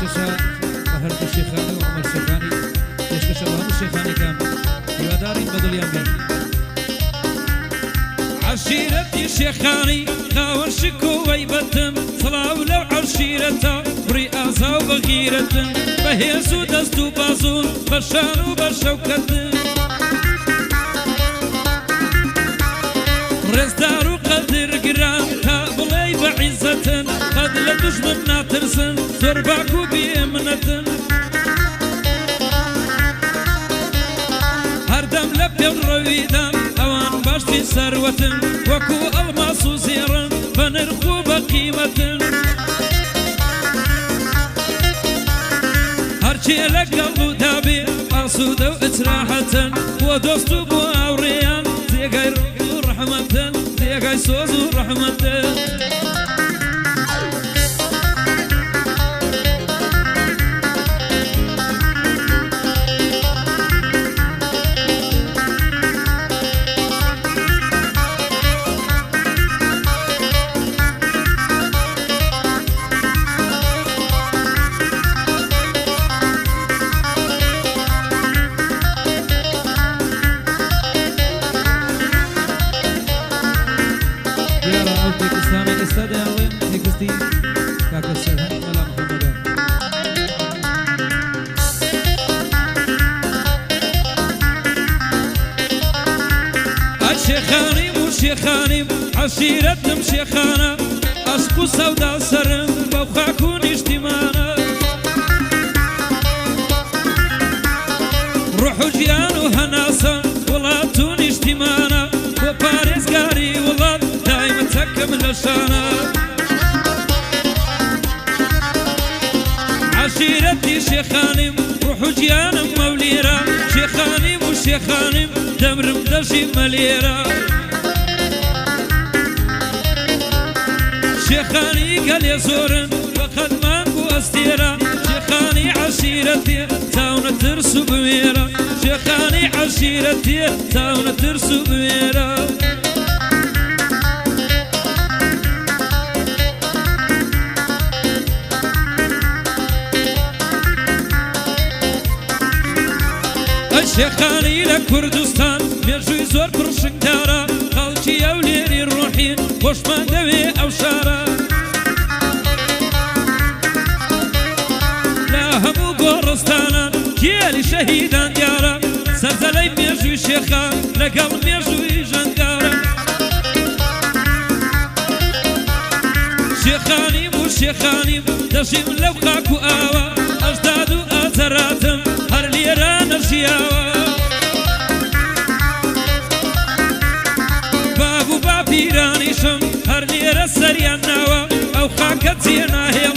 پێشکەشە بە هەردوو شێخانی و عومەر شێخانی پێشکەشە بە هەموو شێخانەکان هیوادارین بەدڵیان بێن عشيرتي شيخاني خاور شكوي بتم صلاو لو عشيرتا برئاسة وبغيرة بهيسو دستو بازون بشانو بشوكت رزدارو قدر قران تابلي بعزة قد لدجمن ناترسن زرباكو بيمنة هردم لبي الرويدان اوان باشتي ثروة وكو الماس زيرا فنرخو بقيمة هرشي لقلو دابي أصودو اتراحة ودوستو بو اوريان زيغاي رحمة زيغاي سوزو رحمة شيخاني عشيرتم شيخانا أشكو سودا سرم بوخاكون اجتمانا روحو جيانو هناسا ولاتون اجتمانا وباريس قاري ولاد دايما تكمل لشانا عشيرتي شيخاني روحو جيانا موليرا شيخاني وشيخاني دمرم دشي مليرا شيخاني قال يزورن وقد مانقو استيرا شيخاني عشيرتي تاونا ترسو بميرا شيخاني عشيرتي تاونا ترسو بميرا الشيخاني لكردستان بيرجوي زور برشك دارا خالتي يوليري الروحين وش ما دوي او شارا لا همو قرستانا كيالي شهيدان ديارا سرزلي بيرجوي شيخان لقل بيرجوي جنقارا شيخاني مو شيخاني دشيم لو خاكو آوا اجدادو ازراتم هر ليران الشياوا بابو بابيراني شم هر ليرة سريان ناوا او خاكت زينا هيل